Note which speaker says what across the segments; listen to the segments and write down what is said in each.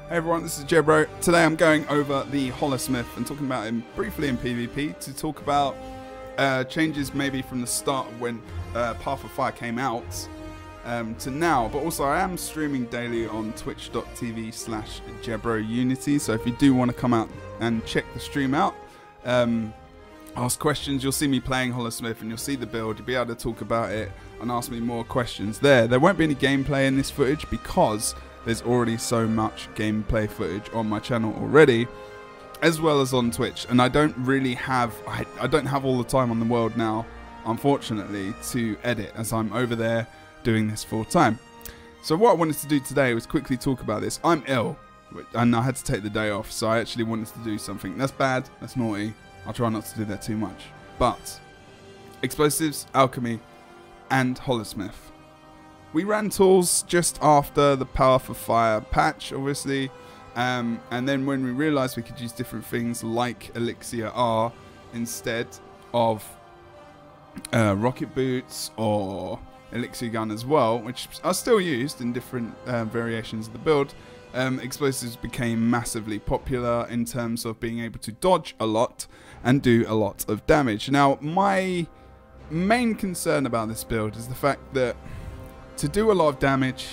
Speaker 1: Hey everyone, this is Jebro. Today I'm going over the Holosmith and talking about him briefly in PvP to talk about changes maybe from the start of when Path of Fire came out to now. But also I am streaming daily on twitch.tv/JebroUnity, so if you do want to come out and check the stream out, ask questions, you'll see me playing Holosmith and you'll see the build, you'll be able to talk about it and ask me more questions there. There won't be any gameplay in this footage because there's already so much gameplay footage on my channel already, as well as on Twitch, and I don't really have I don't have all the time on the world now, unfortunately, to edit, as I'm over there doing this full time. So what I wanted to do today was quickly talk about this. I'm ill and I had to take the day off, so I actually wanted to do something. That's bad, that's naughty, I'll try not to do that too much. But explosives, alchemy and Holosmith. We ran tools just after the Path of Fire patch, obviously, and then when we realised we could use different things like Elixir R instead of rocket boots or Elixir gun as well, which are still used in different variations of the build, explosives became massively popular in terms of being able to dodge a lot and do a lot of damage. Now, my main concern about this build is the fact that to do a lot of damage,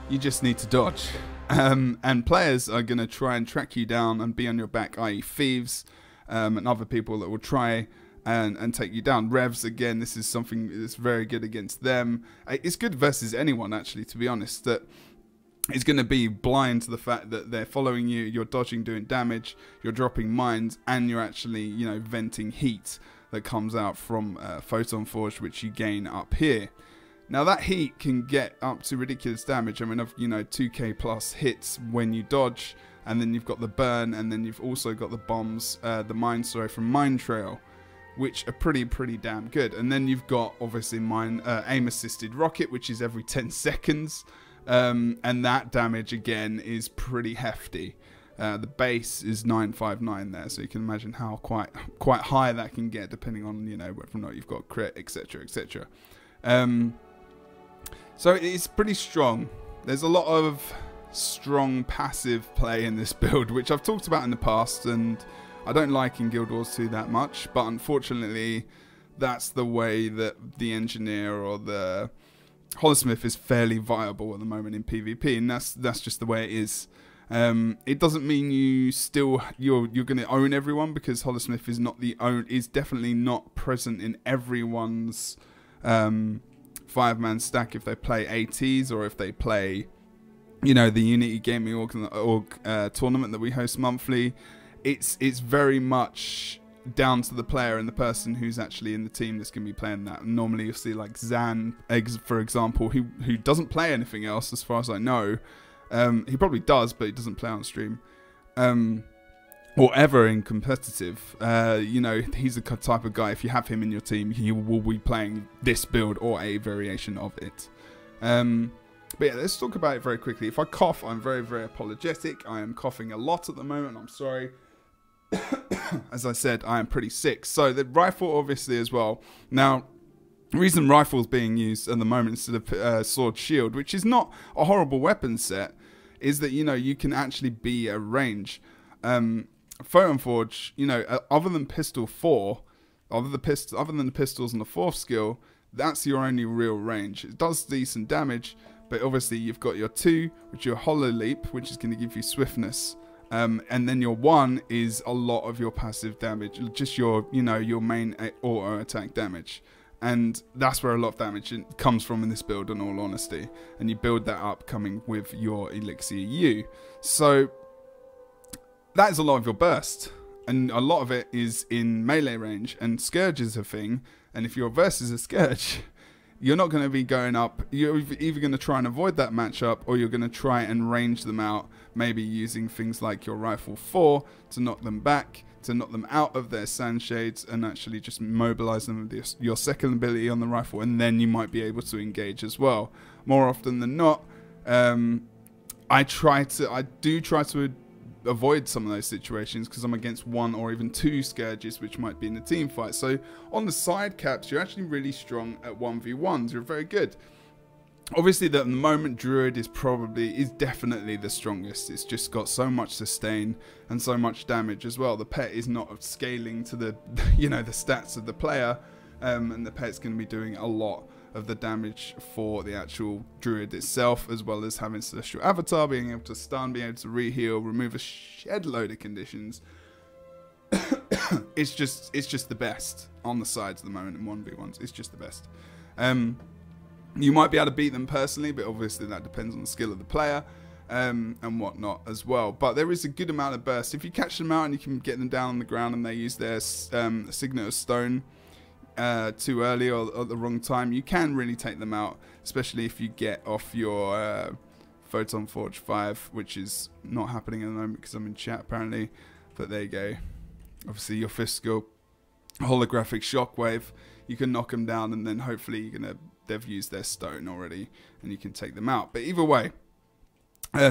Speaker 1: you just need to dodge. And players are going to try and track you down and be on your back, i.e. thieves and other people that will try and take you down. Revs, again, this is something that's very good against them. It's good versus anyone, actually, to be honest, that is going to be blind to the fact that they're following you, you're dodging, doing damage, you're dropping mines, and you're actually, you know, venting heat that comes out from Photon Forge, which you gain up here. Now that heat can get up to ridiculous damage. I mean, you know, 2k plus hits when you dodge, and then you've got the burn, and then you've also got the bombs, the mine, sorry, from Mine Trail, which are pretty damn good. And then you've got obviously aim assisted rocket, which is every 10 seconds, and that damage again is pretty hefty. The base is 959 there, so you can imagine how quite high that can get, depending on, you know, whether or not you've got crit, etc, etc. So it's pretty strong. There's a lot of strong passive play in this build, which I've talked about in the past, and I don't like in Guild Wars 2 that much, but unfortunately that's the way that the engineer or the Holosmith is fairly viable at the moment in PvP, and that's just the way it is. It doesn't mean you're going to own everyone, because Holosmith is definitely not present in everyone's 5-man stack if they play ATs or if they play, you know, the Unity Gaming org tournament that we host monthly. It's very much down to the player and the person who's actually in the team that's going to be playing that. And normally you'll see like Zan, for example, who doesn't play anything else as far as I know. He probably does, but he doesn't play on stream. Or ever in competitive. You know, he's the type of guy, if you have him in your team, he will be playing this build or a variation of it. But yeah, let's talk about it very quickly. If I cough, I'm very apologetic. I am coughing a lot at the moment, I'm sorry. As I said, I am pretty sick. So the rifle, obviously, as well. Now, the reason rifle is being used at the moment instead of sword shield, which is not a horrible weapon set, is that, you know, you can actually be at range. Photon Forge, you know, other than pistol 4, other than the pistols and the 4th skill, that's your only real range. It does decent damage, but obviously you've got your 2, which is your Holo Leap, which is going to give you swiftness, and then your 1 is a lot of your passive damage, just your, you know, your main auto attack damage. And that's where a lot of damage comes from in this build, in all honesty. And you build that up coming with your Elixir U. So that is a lot of your burst, and a lot of it is in melee range, and Scourge is a thing, and if your versus a Scourge, you're not going to be going up, you're either going to try and avoid that matchup, or you're going to try and range them out, maybe using things like your Rifle 4 to knock them back, to knock them out of their Sandshades, and actually just mobilize them with your second ability on the Rifle, and then you might be able to engage as well. More often than not, I do try to avoid some of those situations because I'm against 1 or even 2 Scourges, which might be in a team fight. So on the side caps, you're actually really strong at 1v1s. You're very good. Obviously, at the moment, Druid is definitely the strongest. It's just got so much sustain and so much damage as well. The pet is not scaling to the, you know, the stats of the player, and the pet's going to be doing a lot of the damage for the actual Druid itself, as well as having Celestial Avatar, being able to stun, being able to reheal, remove a shed load of conditions. It's just the best on the sides at the moment in 1v1s. It's just the best. You might be able to beat them personally, but obviously that depends on the skill of the player and whatnot as well. But there is a good amount of burst. If you catch them out and you can get them down on the ground and they use their Signet of Stone too early or at the wrong time, you can really take them out, especially if you get off your Photon Forge 5, which is not happening at the moment because I'm in chat apparently. But there you go. Obviously your fifth skill, Holographic Shockwave, you can knock them down and then hopefully they've used their stone already and you can take them out. But either way,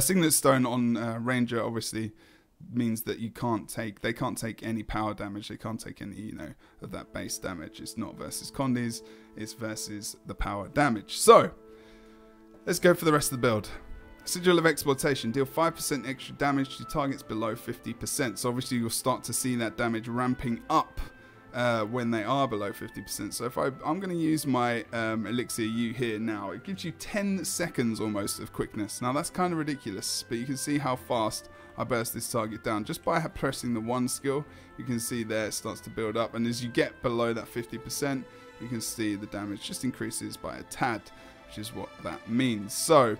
Speaker 1: Signet Stone on Ranger obviously means that they can't take any power damage, they can't take any, you know, of that base damage. It's not versus Condis, it's versus the power damage. So let's go for the rest of the build. Sigil of Exploitation, deal 5% extra damage to targets below 50%. So obviously you'll start to see that damage ramping up when they are below 50%. So if I'm going to use my Elixir U here now, it gives you 10 seconds almost of quickness. Now that's kind of ridiculous, but you can see how fast I burst this target down. Just by pressing the one skill, you can see there it starts to build up. And as you get below that 50%, you can see the damage just increases by a tad, which is what that means. So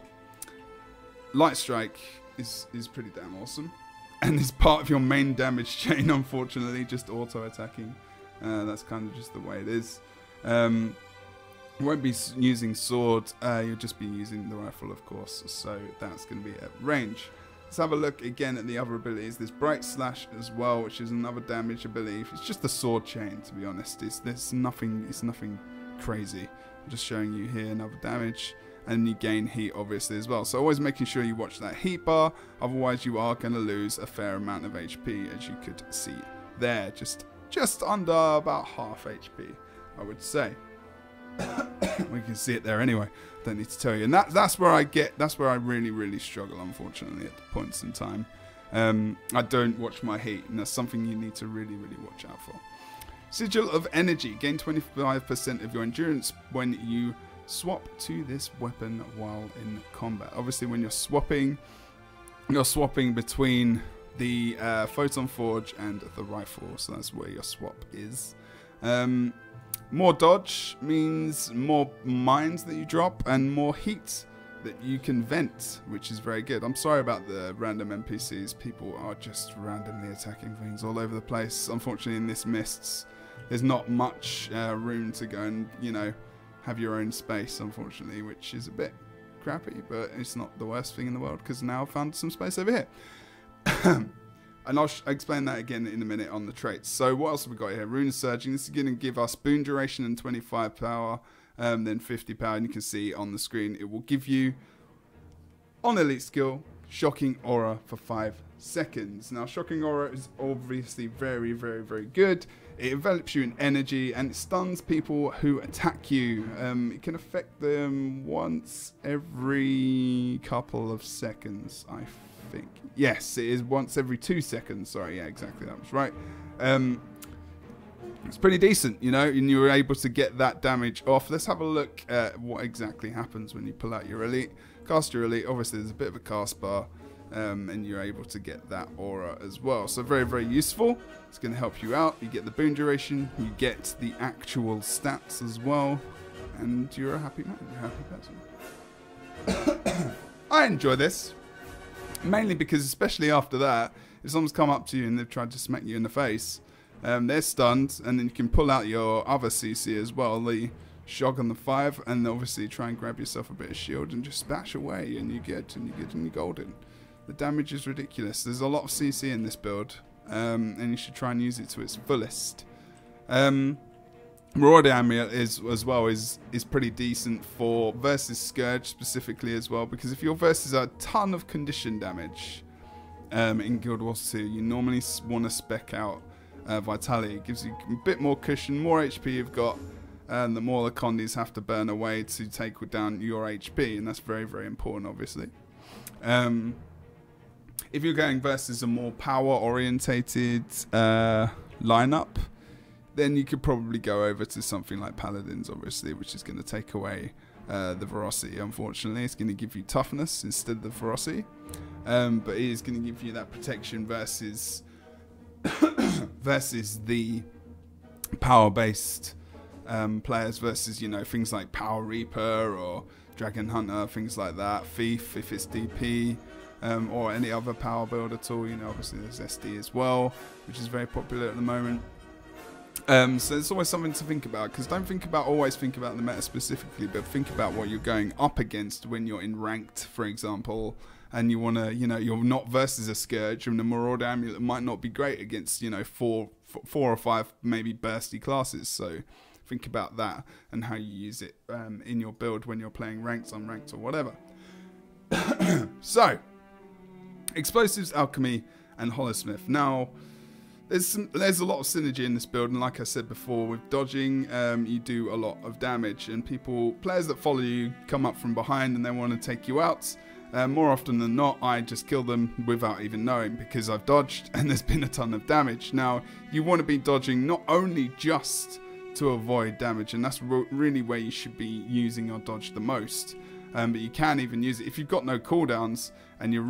Speaker 1: Light Strike is pretty damn awesome. And it's part of your main damage chain, unfortunately, just auto-attacking. That's kind of just the way it is. You won't be using sword, you'll just be using the rifle, of course, so that's going to be at range. Let's have a look again at the other abilities. There's Bright Slash as well, which is another damage ability. It's just the sword chain, to be honest. It's nothing crazy. I'm just showing you here another damage. And you gain heat obviously as well. So always making sure you watch that heat bar, otherwise you are going to lose a fair amount of HP, as you could see there. Just under about half HP, I would say. We can see it there anyway. Don't need to tell you. And that's where I really struggle, unfortunately, at the points in time. I don't watch my heat, and that's something you need to really watch out for. Sigil of Energy, gain 25% of your endurance when you swap to this weapon while in combat. Obviously when you're swapping between the Photon Forge and the rifle, so that's where your swap is. More dodge means more mines that you drop and more heat that you can vent, which is very good. I'm sorry about the random NPCs. People are just randomly attacking things all over the place. Unfortunately in this mists there's not much room to go and, you know, have your own space, unfortunately, which is a bit crappy, but it's not the worst thing in the world because now I've found some space over here. And I'll explain that again in a minute on the traits. So what else have we got here? Rune Surging. This is going to give us boon duration and 25 power, then 50 power. And you can see on the screen it will give you, on elite skill, Shocking Aura for 5 seconds. Now Shocking Aura is obviously very good. It envelops you in energy and it stuns people who attack you. It can affect them once every couple of seconds, I think. Yes, it is once every 2 seconds. Sorry, yeah, exactly, that was right. It's pretty decent, you know, and you're able to get that damage off. Let's have a look at what exactly happens when you pull out your elite. Cast your elite, obviously there's a bit of a cast bar. And you're able to get that aura as well. So very useful. It's going to help you out. You get the boon duration, you get the actual stats as well, and you're a happy man, you're a happy person. I enjoy this, mainly because especially after that, if someone's come up to you and they've tried to smack you in the face, they're stunned, and then you can pull out your other CC as well, the Shock on the 5, and obviously try and grab yourself a bit of shield and just bash away, and you're golden. The damage is ridiculous. There's a lot of CC in this build, and you should try and use it to its fullest. Marauder Amulet is pretty decent for versus Scourge specifically as well, because if your versus a ton of condition damage in Guild Wars 2, you normally want to spec out Vitality. It gives you a bit more cushion, more HP you've got, and the more the condies have to burn away to take down your HP, and that's very, very important, obviously. If you're going versus a more power-orientated lineup, then you could probably go over to something like Paladins, obviously, which is going to take away the ferocity. Unfortunately, it's going to give you toughness instead of the ferocity, but it is going to give you that protection versus versus the power-based players, versus, you know, things like Power Reaper or Dragon Hunter, things like that. Thief, if it's DP, or any other power build at all. You know, obviously there's SD as well, which is very popular at the moment. So it's always something to think about, because don't always think about the meta specifically, but think about what you're going up against when you're in ranked, for example, and you want to, you know, you're not versus a Scourge, and the Marauder Amulet might not be great against, you know, four or five maybe bursty classes. So think about that and how you use it in your build when you're playing ranked, unranked, or whatever. So, Explosives, Alchemy, and Holosmith. Now, there's a lot of synergy in this build, and like I said before, with dodging, you do a lot of damage, and players that follow you come up from behind and they want to take you out. More often than not, I just kill them without even knowing, because I've dodged and there's been a ton of damage. Now, you want to be dodging not only just to avoid damage, and that's really where you should be using your dodge the most. But you can even use it if you've got no cooldowns and you're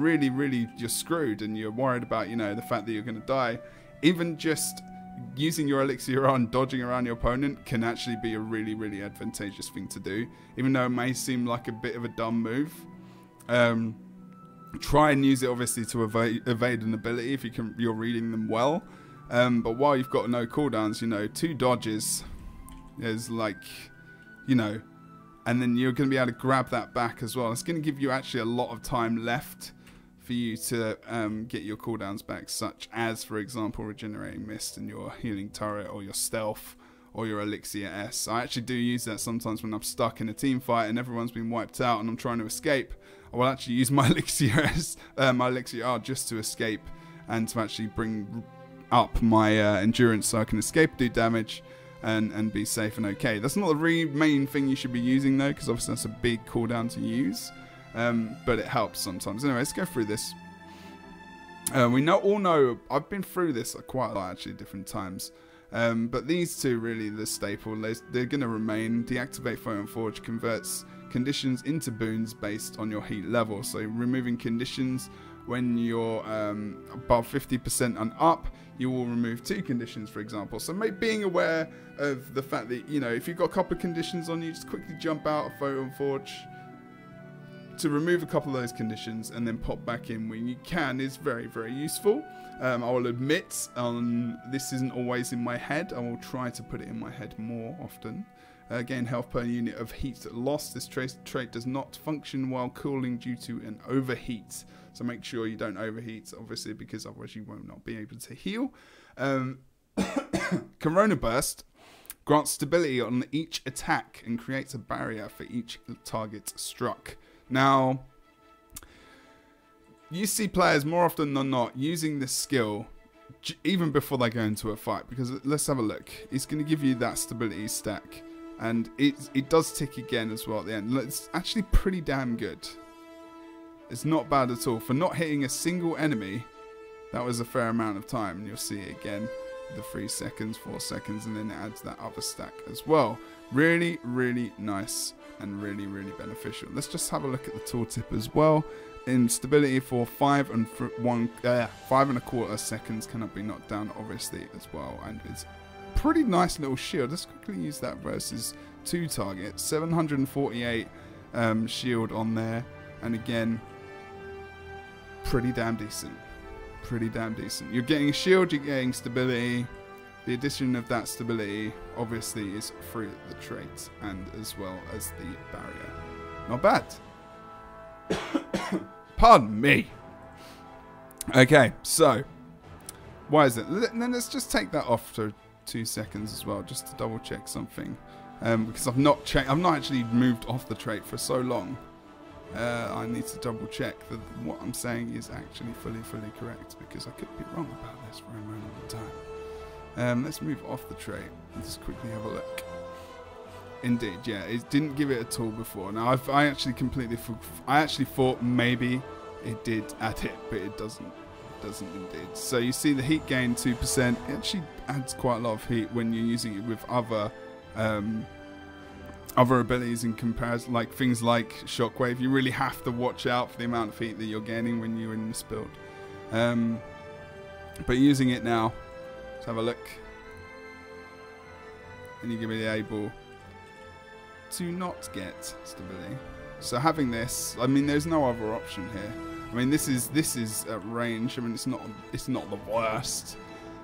Speaker 1: you're screwed, and you're worried about, you know, the fact that you're going to die. Even just using your elixir on, dodging around your opponent can actually be a really, really advantageous thing to do, even though it may seem like a bit of a dumb move. Try and use it obviously to evade an ability if you're reading them well. But while you've got no cooldowns, you know, 2 dodges is like, you know, and then you're going to be able to grab that back as well. It's going to give you actually a lot of time left for you to get your cooldowns back, such as, for example, Regenerating Mist and your Healing Turret, or your Stealth, or your Elixir S. I actually do use that sometimes when I'm stuck in a team fight and everyone's been wiped out and I'm trying to escape. I will actually use my Elixir S, my Elixir R, just to escape and to actually bring up my endurance so I can escape, do damage, and be safe and okay. That's not the main thing you should be using though, because obviously that's a big cooldown to use. But it helps sometimes. Anyway, let's go through this. We all know, I've been through this quite a lot actually, different times. But these two really the staple. They're going to remain. Deactivate Photon Forge converts conditions into boons based on your heat level. So removing conditions when you're above 50% and up, you will remove 2 conditions, for example. So being aware of the fact that, you know, if you've got a couple of conditions on you, just quickly jump out of Photon Forge to remove a couple of those conditions and then pop back in when you can is very, very useful. I will admit this isn't always in my head. I will try to put it in my head more often. Gain health per unit of heat lost. This trait does not function while cooling due to an overheat. So make sure you don't overheat, obviously, because otherwise you will not be able to heal. Corona Burst grants stability on each attack and creates a barrier for each target struck. Now, you see players more often than not using this skill even before they go into a fight, because let's have a look. It's going to give you that stability stack, and it does tick again as well at the end. It's actually pretty damn good. It's not bad at all. For not hitting a single enemy, that was a fair amount of time, and you'll see it again. The 3 seconds, 4 seconds, and then it adds that other stack as well. Really, really nice and really, really beneficial. Let's just have a look at the tooltip as well. In stability for 5 1/4 seconds cannot be knocked down, obviously, as well. And it's pretty nice little shield. Let's quickly use that versus 2 targets. 748 shield on there, and again, pretty damn decent. Pretty damn decent. You're getting a shield, you're getting stability. The addition of that stability obviously is through the trait and as well as the barrier. Not bad. Pardon me. Okay, so why is it? Then let's just take that off for 2 seconds as well, just to double check something. Because I've not actually moved off the trait for so long. I need to double check that what I'm saying is actually fully correct, because I could be wrong about this for a moment in time. Let's move off the trait and just quickly have a look. Indeed, yeah, it didn't give it at all before. Now I actually completely, I actually thought maybe it did add it, but it doesn't. It doesn't indeed. So you see the heat gain 2%. It actually adds quite a lot of heat when you're using it with other abilities in comparison, like things like Shockwave. You really have to watch out for the amount of heat that you're gaining when you're in this build. But using it now, let's have a look. And you give me the able to not get stability. So having this, I mean, there's no other option here. I mean, this is at range. I mean, it's not the worst.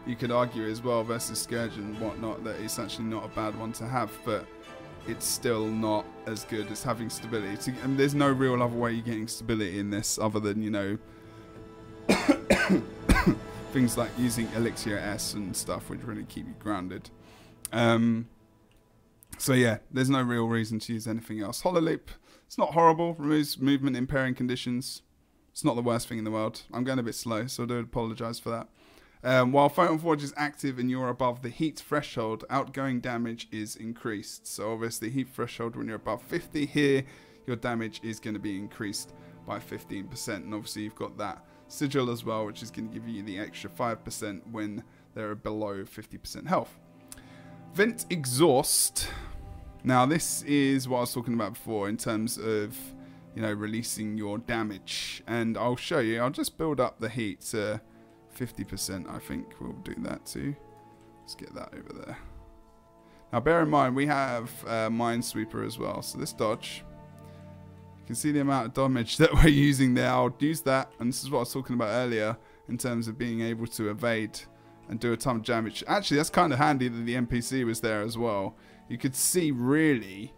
Speaker 1: You could argue as well versus Scourge and whatnot that it's actually not a bad one to have, but it's still not as good as having stability. And there's no real other way you're getting stability in this other than, you know, things like using Elixir S and stuff, which really keep you grounded. So yeah, there's no real reason to use anything else. Hololeap, it's not horrible. Removes movement impairing conditions. It's not the worst thing in the world. I'm going a bit slow, so I do apologise for that. While Photon Forge is active and you're above the heat threshold, outgoing damage is increased. So obviously heat threshold, when you're above 50 here, your damage is going to be increased by 15%. And obviously you've got that sigil as well, which is going to give you the extra 5% when they're below 50% health. Vent Exhaust. Now this is what I was talking about before in terms of, you know, releasing your damage. And I'll show you. I'll just build up the heat to 50%. I think we'll do that too. Let's get that over there. Now bear in mind we have Minesweeper as well. So this dodge, you can see the amount of damage that we're using there. I'll use that, and this is what I was talking about earlier in terms of being able to evade and do a ton of damage. Actually, that's kind of handy that the NPC was there as well. You could see really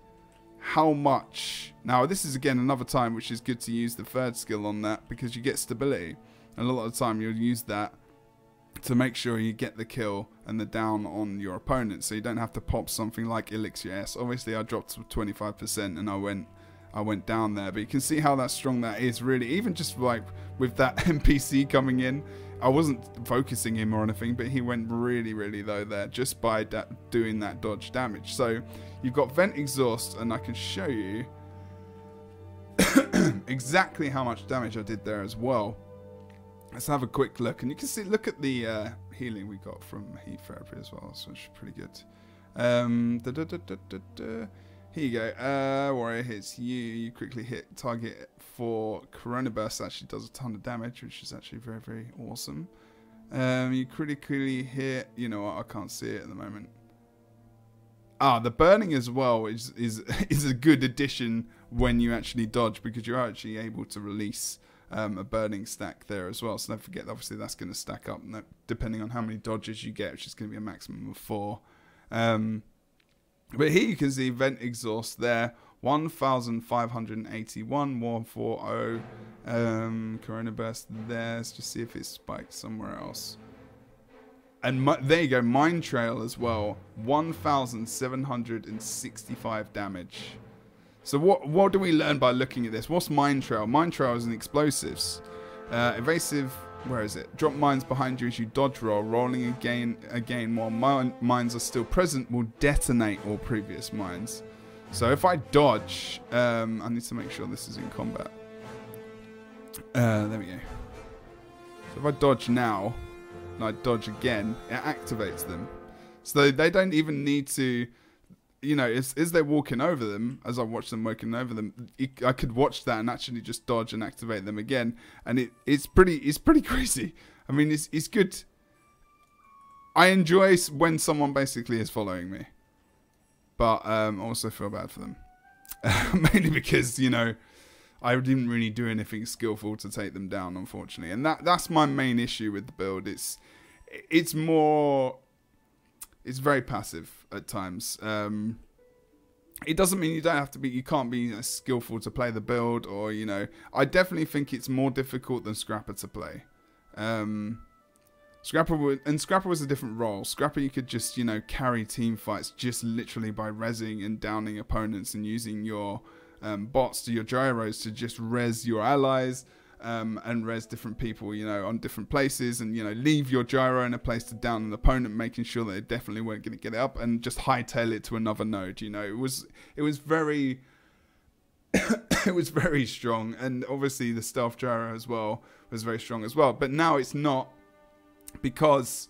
Speaker 1: how much. Now this is again another time which is good to use the third skill on that, because you get stability, and a lot of the time you'll use that to make sure you get the kill and the down on your opponent, so you don't have to pop something like Elixir S. Obviously I dropped to 25% and I went down there, but you can see how that strong that is really. Even just like with that NPC coming in, I wasn't focusing him or anything, but he went really, really low there just by doing that dodge damage. So you've got Vent Exhaust, and I can show you exactly how much damage I did there as well. Let's have a quick look, and you can see, look at the healing we got from heat therapy as well, so it's pretty good. Here you go. Warrior hits you. You quickly hit target for Corona Burst. Actually does a ton of damage, which is actually very, very awesome. You critically hit. You know what? I can't see it at the moment. The burning as well is a good addition when you actually dodge, because you're actually able to release a burning stack there as well. So don't forget, obviously that's going to stack up depending on how many dodges you get, which is going to be a maximum of 4. But here you can see Vent Exhaust there, 1,581, 140. Corona Burst there. Let's just see if it's spiked somewhere else. And there you go, Mine Trail as well, 1,765 damage. So what do we learn by looking at this? What's Mine Trail? Mine Trail is an explosives. Evasive, where is it? Drop mines behind you as you dodge roll. Rolling again while mines are still present will detonate all previous mines. So if I dodge, I need to make sure this is in combat. There we go. So if I dodge now, and I dodge again, it activates them. So they don't even need to, you know, as they're walking over them, as I watch them walking over them, I could watch that and actually just dodge and activate them again, and it's pretty crazy. I mean, it's good. I enjoy when someone basically is following me, but I also feel bad for them, mainly because, you know, I didn't really do anything skillful to take them down, unfortunately, and that's my main issue with the build. It's very passive at times. It doesn't mean you can't be skillful to play the build, or, you know, I definitely think it's more difficult than Scrapper to play. Scrapper was a different role. Scrapper, you could just, you know, carry team fights just literally by rezzing and downing opponents and using your bots to your gyros to just res your allies. and res different people, you know, on different places, and, you know, leave your gyro in a place to down an opponent, making sure that they definitely weren't going to get it up, and just hightail it to another node. You know, it was very it was very strong, and obviously the stealth gyro as well was very strong as well. But now it's not, because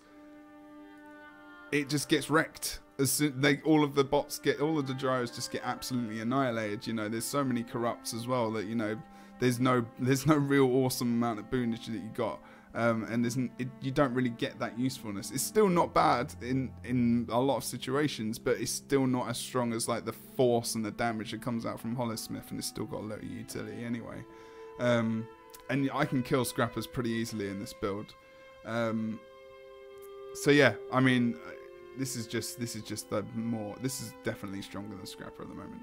Speaker 1: it just gets wrecked. As soon, all of the bots all of the gyros just get absolutely annihilated. You know, there's so many corrupts as well that, you know, there's no real awesome amount of boonage that you got, and you don't really get that usefulness. It's still not bad in a lot of situations, but it's still not as strong as like the force and the damage that comes out from Holosmith, and it's still got a little utility anyway. And I can kill scrappers pretty easily in this build. So yeah, I mean, this is definitely stronger than Scrapper at the moment.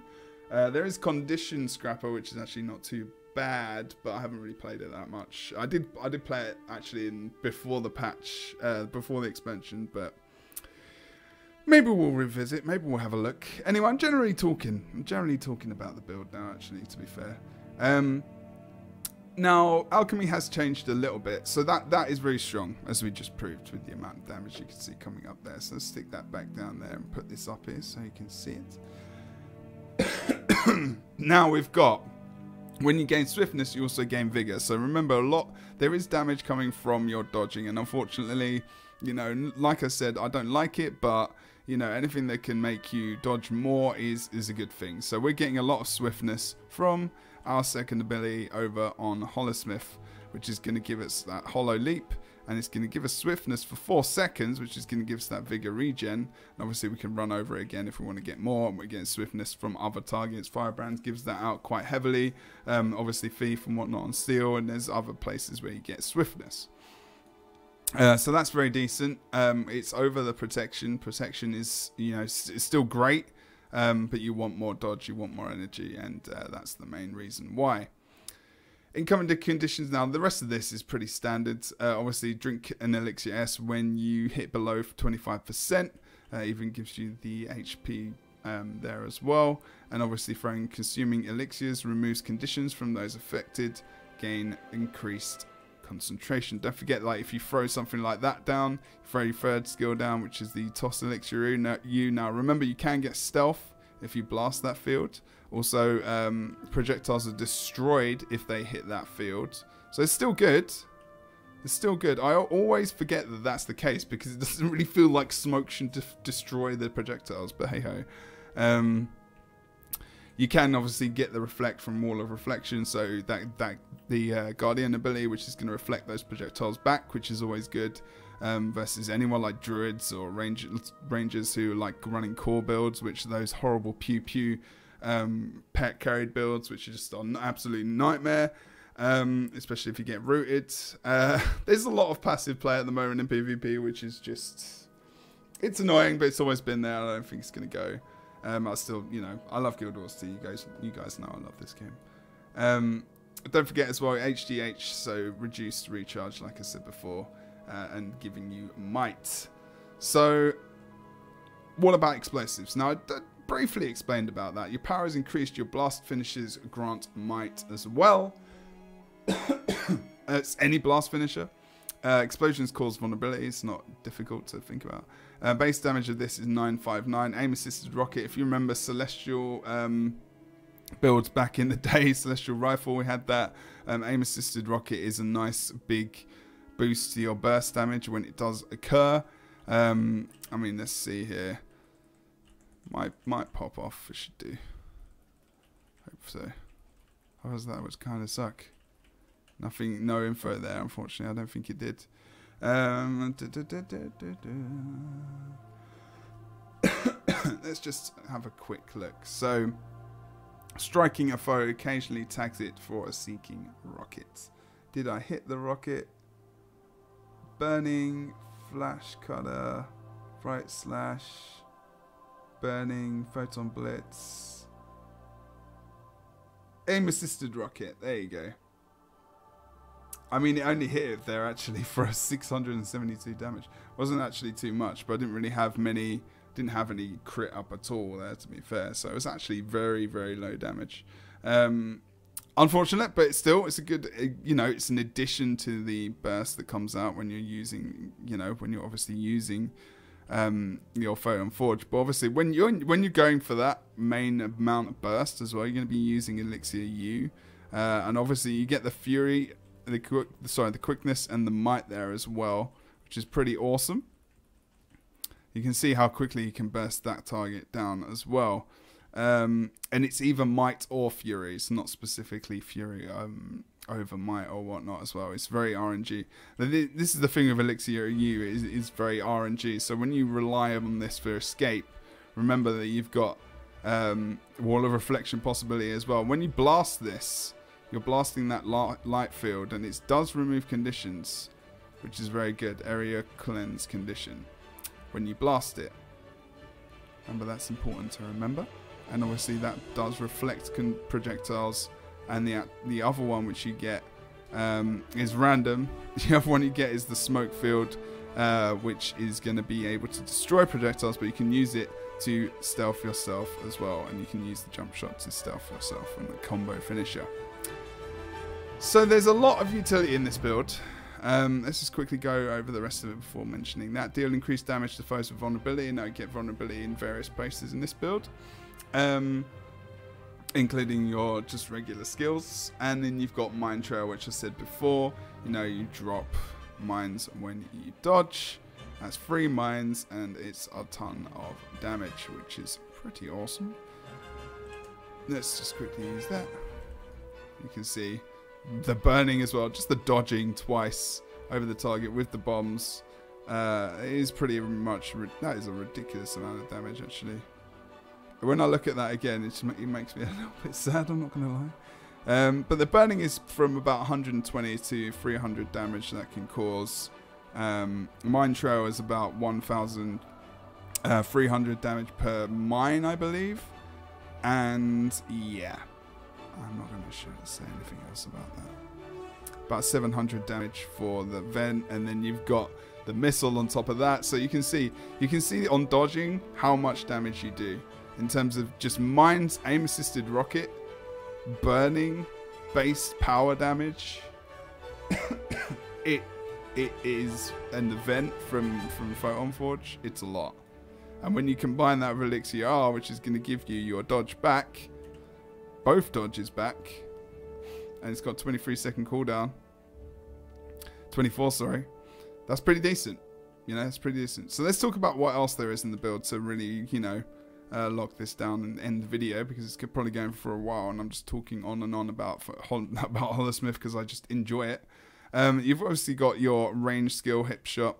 Speaker 1: There is Condition Scrapper, which is actually not too bad, but I haven't really played it that much. I did play it actually before the patch, before the expansion, but maybe we'll revisit, maybe we'll have a look. Anyway, I'm generally talking about the build now, actually, to be fair. Now, alchemy has changed a little bit, so that is very strong, as we just proved with the amount of damage you can see coming up there. So let's stick that back down there and put this up here so you can see it. Now we've got, when you gain swiftness, you also gain vigor. So remember, there is damage coming from your dodging, and unfortunately, you know, like I said, I don't like it, but, you know, anything that can make you dodge more is a good thing. So we're getting a lot of swiftness from our second ability over on Holosmith, which is going to give us that Holo Leap, and it's going to give us swiftness for 4 seconds, which is going to give us that vigor regen. And obviously we can run over it again if we want to get more, and we're getting swiftness from other targets. Firebrand gives that out quite heavily, obviously Thief and whatnot on Steel, and there's other places where you get swiftness. So that's very decent. It's over the protection. Protection is, you know, it's still great, but you want more dodge, you want more energy, and that's the main reason why. Incoming to conditions now, the rest of this is pretty standard. Obviously, drink an Elixir S when you hit below 25%. Even gives you the HP there as well. And obviously, throwing consuming elixirs removes conditions from those affected. Gain increased concentration. Don't forget, like, if you throw something like that down, throw your third skill down, which is the Toss Elixir. Now remember, you can get stealth if you blast that field. Also, projectiles are destroyed if they hit that field. So it's still good. It's still good. I always forget that that's the case, because it doesn't really feel like smoke should destroy the projectiles, but hey ho. You can obviously get the reflect from Wall of Reflection, so the Guardian ability, which is going to reflect those projectiles back, which is always good, versus anyone like Druids or Rangers who are like running core builds, which are those horrible pew pet carried builds, which are just an absolute nightmare, especially if you get rooted. There's a lot of passive play at the moment in PvP, which is just, it's annoying, but it's always been there. I don't think it's going to go. I still, you know, I love Guild Wars 2. You guys know I love this game. Don't forget as well, HDH, so reduced recharge, like I said before, and giving you might. So, what about explosives? Now, I briefly explained about that. Your power is increased, your blast finishes grant might as well. It's any blast finisher. Explosions cause vulnerability. It's not difficult to think about. Base damage of this is 959. Aim assisted rocket. If you remember Celestial builds back in the day, Celestial rifle, we had that. Aim assisted rocket is a nice big boost to your burst damage when it does occur. I mean, let's see here. Might pop off. It should do. Hope so. Otherwise, that would kind of suck. Nothing, no info there, unfortunately. I don't think it did. Let's just have a quick look. So, striking a foe occasionally tags it for a seeking rocket. Did I hit the rocket? Burning, flash cutter, bright slash, burning, photon blitz, aim assisted rocket. There you go. I mean, it only hit it there actually for a 672 damage. Wasn't actually too much, but I didn't really have many. Didn't have any crit up at all there, to be fair. So it was actually very, very low damage. unfortunate, but it's a good, you know, it's an addition to the burst that comes out when you're using, you know, when you're obviously using your Photon Forge. But obviously when you're going for that main amount of burst as well, you're going to be using Elixir U, and obviously you get the Fury, the quickness and the might there as well, which is pretty awesome. You can see how quickly you can burst that target down as well. And it's either might or fury. It's not specifically fury over might or whatnot as well. It's very RNG. This is the thing with Elixir U, is very RNG. So when you rely on this for escape, remember that you've got Wall of Reflection possibility as well. When you blast this, you're blasting that light field, and it does remove conditions, which is very good. Area cleanse condition. When you blast it, remember that's important to remember. And obviously that does reflect projectiles, and the other one which you get is random. The other one you get is the smoke field, which is going to be able to destroy projectiles, but you can use it to stealth yourself as well, and you can use the jump shot to stealth yourself and the combo finisher. So there's a lot of utility in this build. Let's just quickly go over the rest of it before mentioning that. Deal increased damage to foes with vulnerability. Now you get vulnerability in various places in this build, including your just regular skills. And then you've got Mine Trail, which I said before. You know, you drop mines when you dodge. That's 3 mines, and it's a ton of damage, which is pretty awesome. Let's just quickly use that. You can see the burning as well, just the dodging twice over the target with the bombs is pretty much, that is a ridiculous amount of damage actually. When I look at that again, it makes me a little bit sad, I'm not going to lie. But the burning is from about 120 to 300 damage that can cause. Mine Trail is about 1,300 damage per mine, I believe. And yeah, I'm not going to say anything else about that. About 700 damage for the vent, and then you've got the missile on top of that. So you can see on dodging how much damage you do in terms of just mines, aim assisted rocket, burning, base power damage. it is, and the vent from Photon Forge, it's a lot. And when you combine that with Elixir R, which is going to give you your dodge back, both dodges back, and it's got 23-second cooldown. 24, sorry. That's pretty decent. You know, it's pretty decent. So let's talk about what else there is in the build to really, you know, lock this down and end the video, because it's probably going for a while, and I'm just talking on and on about Holosmith because I just enjoy it. You've obviously got your range skill, hip shot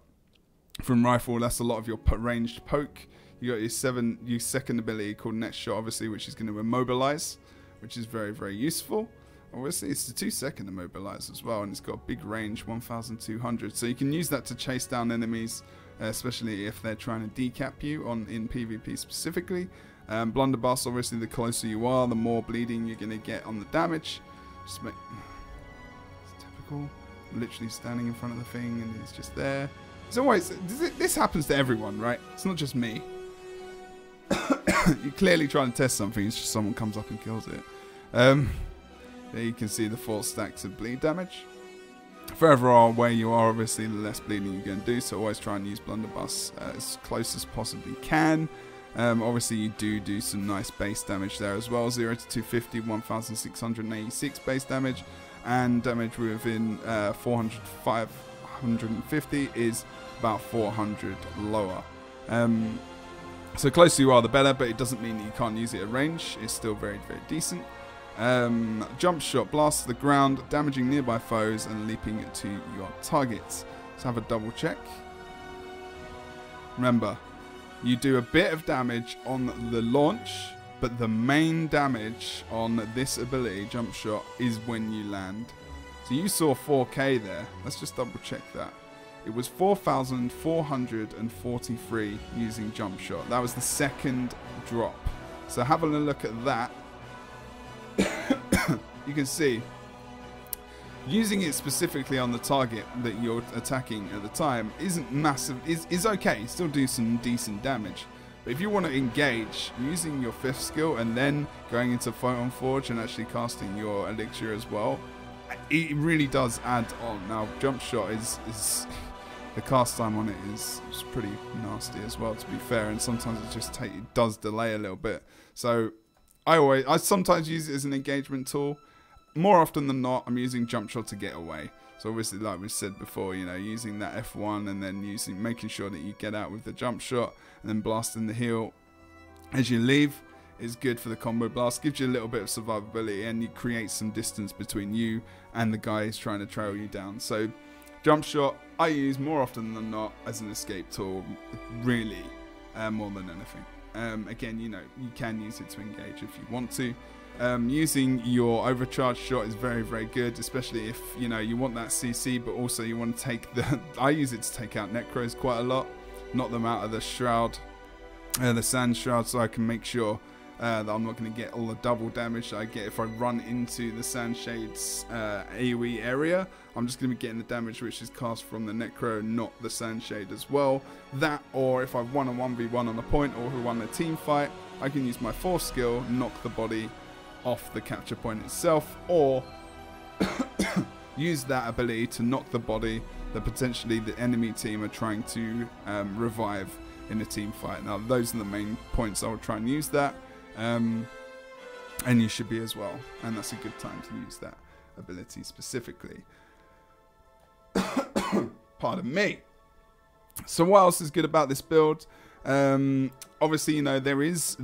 Speaker 1: from rifle. That's a lot of your ranged poke. You got your second ability called next shot, obviously, which is going to immobilize, which is very, very useful. Obviously, it's the 2-second immobilize as well, and it's got a big range, 1,200. So you can use that to chase down enemies, especially if they're trying to decap you in PvP specifically. Blunderbuss, obviously, the closer you are, the more bleeding you're going to get on the damage. It's typical. Literally standing in front of the thing, and it's just there. It's always, this happens to everyone, right? It's not just me. You're clearly trying to test something, it's just someone comes up and kills it. There you can see the 4 stacks of bleed damage. Further away you are, obviously, the less bleeding you're going to do, so always try and use Blunderbuss as close as possibly can. Obviously, you do some nice base damage there as well. 0 to 250, 1,686 base damage, and damage within 400 to 550 is about 400 lower. So closer you are, the better, but it doesn't mean that you can't use it at range. It's still very, very decent. Jump shot blasts the ground, damaging nearby foes and leaping to your targets. Let's have a double check. Remember, you do a bit of damage on the launch, but the main damage on this ability, jump shot, is when you land. So you saw 4k there. Let's just double check that. It was 4,443 using jump shot. That was the second drop. So have a look at that. You can see using it specifically on the target that you're attacking at the time isn't massive, is okay, still do some decent damage, But if you want to engage, using your 5th skill and then going into Photon Forge and actually casting your elixir as well, it really does add on. Now, jump shot is the cast time on it is pretty nasty as well, to be fair, and sometimes it does delay a little bit. So I sometimes use it as an engagement tool. More often than not, I'm using jump shot to get away. So obviously, like we said before, you know, using that F1 and then making sure that you get out with the jump shot and then blasting the heal as you leave is good for the combo blast. Gives you a little bit of survivability and you create some distance between you and the guy who's trying to trail you down. So jump shot I use more often than not as an escape tool, really, more than anything. Again, you know, you can use it to engage if you want to. Using your overcharge shot is very, very good, especially if, you know, you want that CC, but also you want to take the... I use it to take out Necros quite a lot, knock them out of the shroud, the sand shroud, so I can make sure that I'm not going to get all the double damage that I get if I run into the Sand Shade's AoE area. I'm just going to be getting the damage which is cast from the Necro, not the Sand Shade as well. That, or if I've won a 1v1 on a point or won a team fight, I can use my 4th skill, knock the body off the capture point itself, or use that ability to knock the body that potentially the enemy team are trying to revive in a team fight. Now those are the main points I will try and use that, and you should be as well, and that's a good time to use that ability specifically. Pardon me. So what else is good about this build? Obviously, you know, there is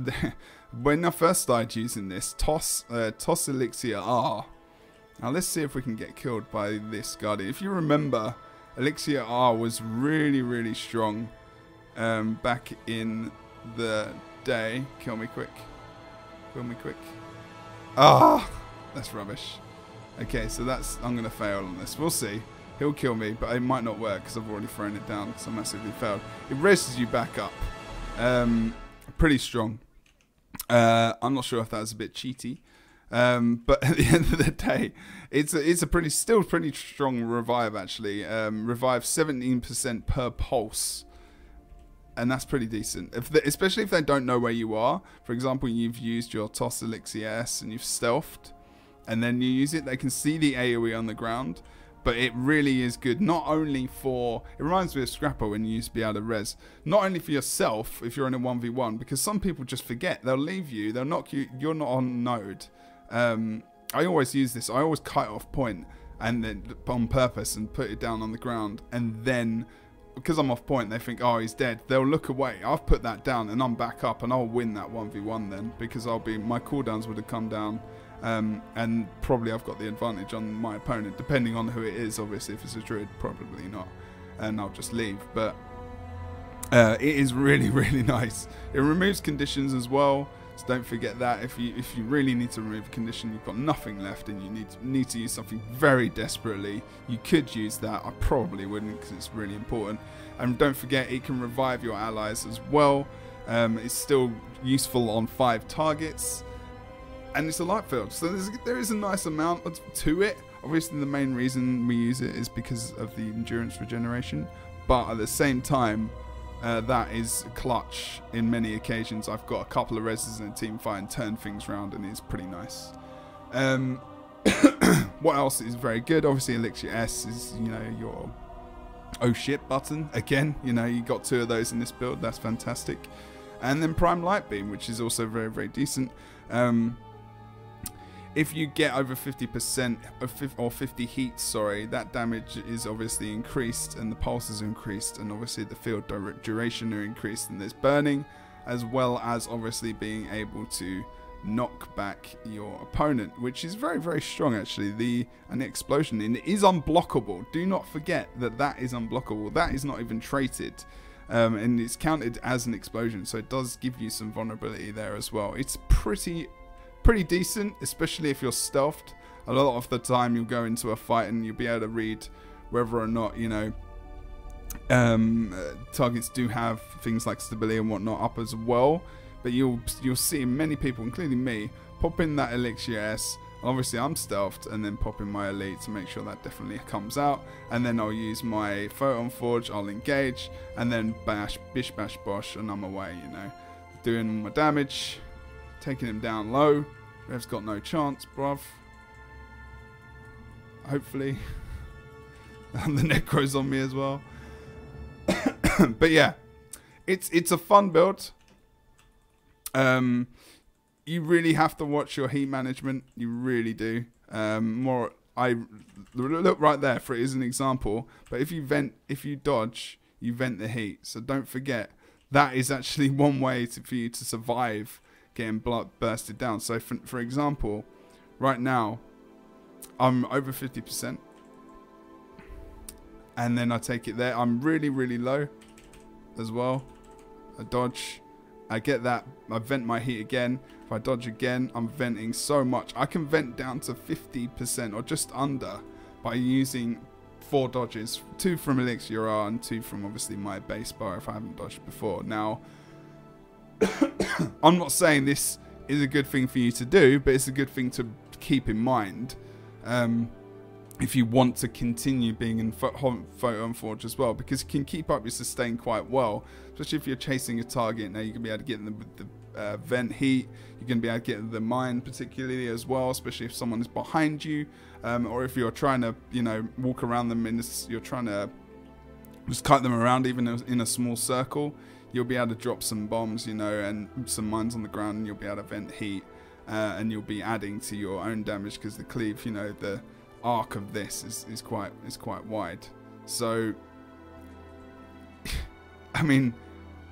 Speaker 1: when I first started using this, toss Elixir R. Now let's see if we can get killed by this Guardian. If you remember, Elixir R was really, really strong back in the day. Kill me quick. Kill me quick. Ah, that's rubbish. Okay, so that's, I'm going to fail on this. We'll see. He'll kill me, but it might not work because I've already thrown it down because I massively failed. It raises you back up. Pretty strong. I'm not sure if that was a bit cheaty. But at the end of the day, it's a still pretty strong revive actually. Revive 17% per pulse. And that's pretty decent, especially if they don't know where you are. For example, you've used your Toss Elixir S and you've stealthed, and then you use it, they can see the AoE on the ground. But it really is good, not only for... It reminds me of Scrapper when you used to be able to res. Not only for yourself, if you're in a 1v1, because some people just forget. They'll leave you, they'll knock you, you're not on node. I always use this, I always kite off point, and then on purpose, and put it down on the ground, and then... Because I'm off point, they think, oh, he's dead. They'll look away. I've put that down, and I'm back up, and I'll win that 1v1 then, because my cooldowns would have come down, and probably I've got the advantage on my opponent, depending on who it is. Obviously, if it's a druid, probably not, and I'll just leave. But it is really, really nice. It removes conditions as well. So don't forget that. If you really need to remove a condition, you've got nothing left, and you need to use something very desperately, you could use that. I probably wouldn't because it's really important. And don't forget, it can revive your allies as well. It's still useful on 5 targets, and it's a light field, so there is a nice amount to it. Obviously, the main reason we use it is because of the endurance regeneration, but at the same time, that is clutch in many occasions. I've got a couple of reses in a team fight and turn things around, and it's pretty nice. What else is very good? Obviously, Elixir S is, you know, your oh shit button. Again, you know, you got 2 of those in this build. That's fantastic. And then Prime Light Beam, which is also very, very decent. If you get over 50% or 50 heat, sorry, that damage is obviously increased, and the pulses are increased, and obviously the field duration are increased, and there's burning, as well as obviously being able to knock back your opponent, which is very, very strong actually. And the explosion, and it is unblockable. Do not forget that that is unblockable. That is not even traded. And it's counted as an explosion, so it does give you some vulnerability there as well. It's pretty decent, especially if you're stealthed. A lot of the time you'll go into a fight and you'll be able to read whether or not, you know, targets do have things like stability and whatnot up as well. But you'll see many people, including me, pop in that Elixir S. Obviously I'm stealthed, and then pop in my elite to make sure that definitely comes out, and then I'll use my Photon Forge, I'll engage, and then bash, bish bash bosh, and I'm away, you know. doing my damage, taking him down low. Rev's got no chance, bruv. Hopefully. And the Necro's on me as well. But yeah, it's a fun build. You really have to watch your heat management. You really do. I look right there for it as an example. But if you dodge, you vent the heat. So don't forget that is actually one way for you to survive getting blood bursted down. So for example, right now I'm over 50%, and then I take it there. I'm really, really low as well. I dodge, I get that, I vent my heat again. If I dodge again, I'm venting so much. I can vent down to 50% or just under by using 4 dodges, 2 from Elixir R and 2 from obviously my base bar if I haven't dodged before. Now, I'm not saying this is a good thing for you to do, but it's a good thing to keep in mind if you want to continue being in Photon Forge as well, because you can keep up your sustain quite well, especially if you're chasing a target. Now you can be able to get them with the vent heat. You're going to be able to get the mine particularly as well, especially if someone is behind you, or if you're trying to, you know, walk around them you're trying to just cut them around even in a small circle. You'll be able to drop some bombs, you know, and some mines on the ground, and you'll be able to vent heat, and you'll be adding to your own damage because the cleave, you know, the arc of this is quite wide. So I mean,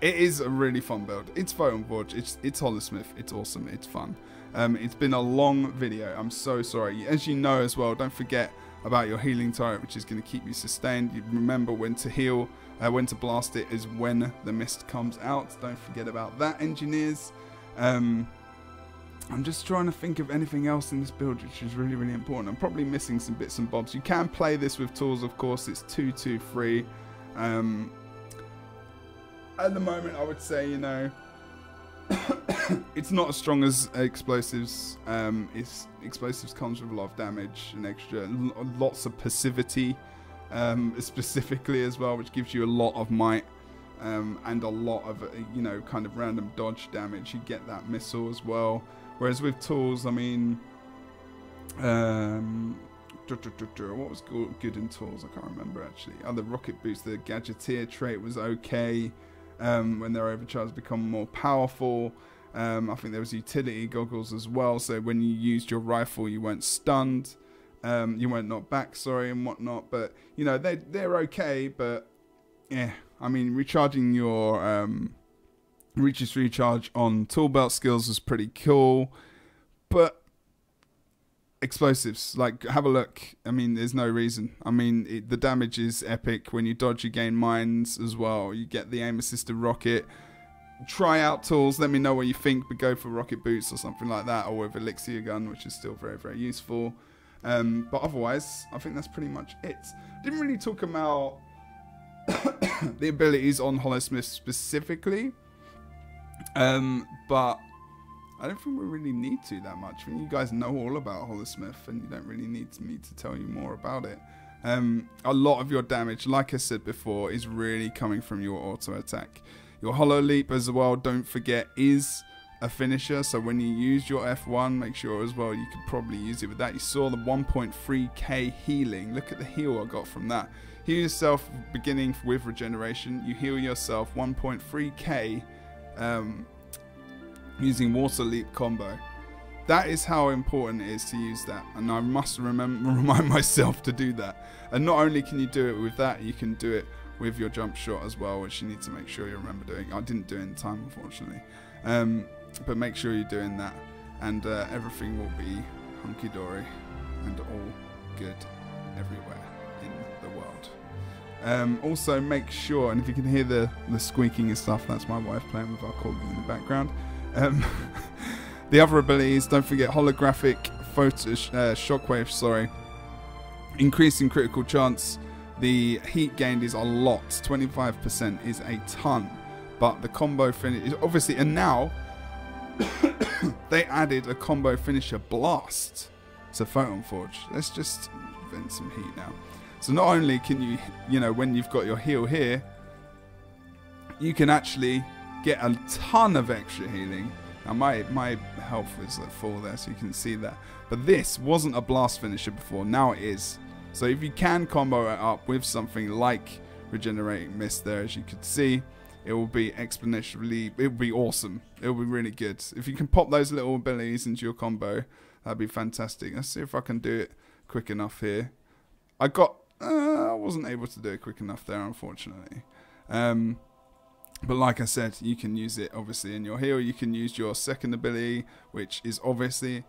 Speaker 1: it is a really fun build. It's Photon Forge, it's Holosmith, it's awesome, it's fun. It's been a long video, I'm so sorry. As you know as well, don't forget about your healing turret, which is going to keep you sustained. You remember when to heal, when to blast it is when the mist comes out. Don't forget about that, engineers. I'm just trying to think of anything else in this build which is really, really important. I'm probably missing some bits and bobs. You can play this with tools, of course. It's 2-2-3. At the moment, I would say, you know, it's not as strong as explosives. Explosives comes with a lot of damage and extra, lots of passivity, specifically as well, which gives you a lot of might. And a lot of, you know, kind of random dodge damage. You get that missile as well. Whereas with tools, I mean, what was good in tools? I can't remember actually. The rocket boost, the gadgeteer trait was okay. When they're overcharged, become more powerful. I think there was utility goggles as well. So when you used your rifle, you weren't stunned. You weren't knocked back, sorry, and whatnot. But you know, they're okay. But yeah, I mean, recharging your reaches recharge on tool belt skills was pretty cool, but explosives, like, have a look. I mean, there's no reason. I mean, the damage is epic. When you dodge, you gain mines as well. You get the aim assisted rocket. Try out tools, let me know what you think, but go for rocket boots or something like that, or with elixir gun, which is still very, very useful. But otherwise, I think that's pretty much it. Didn't really talk about the abilities on Holosmith specifically, but I don't think we really need to that much. I mean, you guys know all about Holosmith, and you don't really need me to tell you more about it. A lot of your damage, like I said before, is really coming from your auto attack. Your Holo Leap as well, don't forget, is a finisher. So when you use your F1, make sure as well you could probably use it with that. You saw the 1.3k healing. Look at the heal I got from that. Heal yourself beginning with regeneration. You heal yourself 1.3k using Water Leap combo. That is how important it is to use that, and I must remind myself to do that. And not only can you do it with that, you can do it with your jump shot as well, which you need to make sure you remember doing. I didn't do it in time, unfortunately, but make sure you're doing that, and everything will be hunky-dory and all good everywhere in the world. Also make sure, and if you can hear the squeaking and stuff, that's my wife playing with our corgi in the background. The other abilities, don't forget holographic shockwave, sorry. Increasing critical chance. The heat gained is a lot. 25% is a ton. But the combo finish is obviously, and now they added a combo finisher blast to Photon Forge. Let's just vent some heat now. So not only can you, when you've got your heal here, you can actually get a ton of extra healing. Now my health is at full there, so you can see that. But this wasn't a blast finisher before, now it is. So if you can combo it up with something like Regenerating Mist there, as you could see, it will be exponentially, it will be awesome. It will be really good. If you can pop those little abilities into your combo, that'd be fantastic. Let's see if I can do it quick enough here. I wasn't able to do it quick enough there, unfortunately. But like I said, you can use it obviously in your heal. You can use your second ability, which is obviously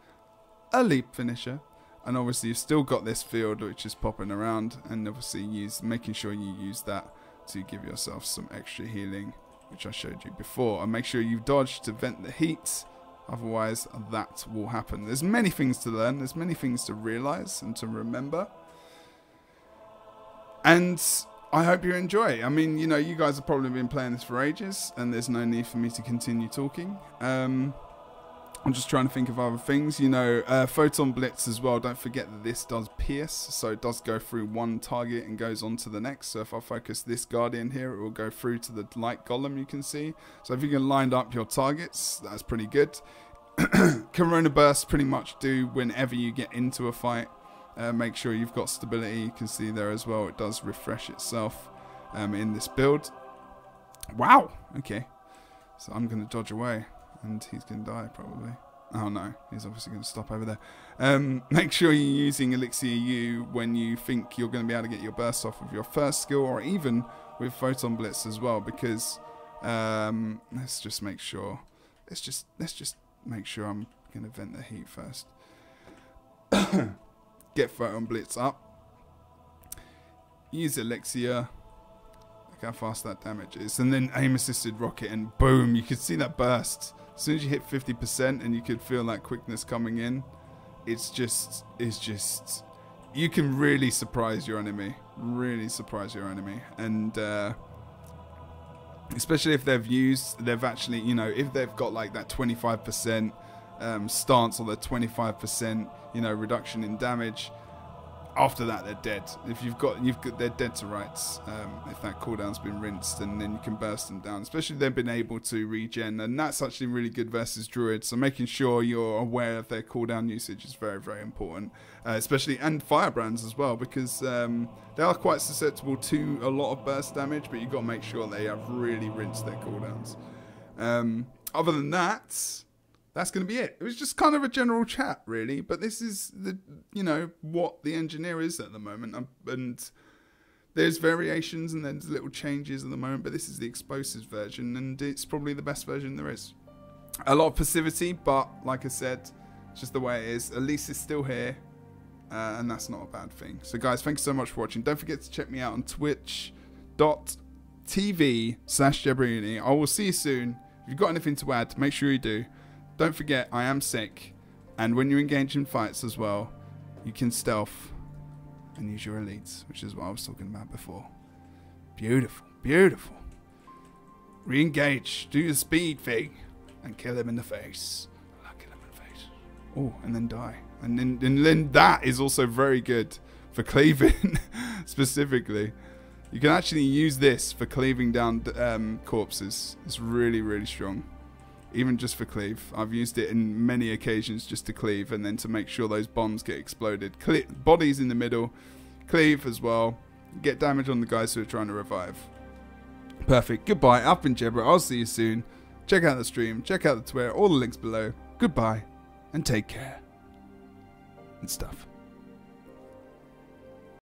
Speaker 1: a leap finisher. And obviously you've still got this field which is popping around, and obviously making sure you use that to give yourself some extra healing, which I showed you before. And make sure you dodge to vent the heat, otherwise that will happen. There's many things to learn, there's many things to realise and to remember. And I hope you enjoy. I mean, you know, you guys have probably been playing this for ages, and there's no need for me to continue talking. I'm just trying to think of other things. You know, Photon Blitz as well. Don't forget that this does pierce, so it does go through one target and goes on to the next. So if I focus this Guardian here, it will go through to the light golem, you can see. So if you can line up your targets, that's pretty good. Corona Burst pretty much do whenever you get into a fight. Make sure you've got stability. You can see there as well, it does refresh itself in this build. Wow, okay. So I'm going to dodge away, and he's going to die probably. Oh no, he's obviously going to stop over there. Make sure you're using Elixir U when you think you're going to be able to get your burst off with your first skill, or even with Photon Blitz as well, because let's just make sure. Let's just make sure I'm going to vent the heat first. Get Photon Blitz up. Use Elixir. Look how fast that damage is. And then aim assisted rocket, and boom, you could see that burst. As soon as you hit 50% and you could feel that quickness coming in, it's just, you can really surprise your enemy. Really surprise your enemy. And especially if they've actually, you know, if they've got like that 25% stance, or the 25%, you know, reduction in damage, after that they're dead. If they're dead to rights. If that cooldown's been rinsed, and then you can burst them down. Especially if they've been able to regen, and that's actually really good versus druids. So making sure you're aware of their cooldown usage is very, very important. Especially, and firebrands as well, because they are quite susceptible to a lot of burst damage, but you've got to make sure they have really rinsed their cooldowns. Other than that, that's going to be it. It was just kind of a general chat, really. But this is the, you know, what the engineer is at the moment. And there's variations and there's little changes at the moment. But this is the explosives version, and it's probably the best version there is. A lot of passivity, but like I said, it's just the way it is. At least it's still here, and that's not a bad thing. So guys, thanks so much for watching. Don't forget to check me out on twitch.tv/Jebro. I will see you soon. If you've got anything to add, make sure you do. Don't forget, I am sick, and when you engage in fights as well, you can stealth and use your elites, which is what I was talking about before. Beautiful, beautiful. Re-engage, do the speed thing, and kill him in the face. I like killing him in the face. Oh, and then die. And then that is also very good for cleaving, specifically. You can actually use this for cleaving down corpses. It's really, really strong. Even just for cleave. I've used it in many occasions just to cleave, and then to make sure those bombs get exploded. Bodies in the middle, cleave as well. Get damage on the guys who are trying to revive. Perfect. Goodbye. I've been Jebro. I'll see you soon. Check out the stream. Check out the Twitter. All the links below. Goodbye. And take care. And stuff.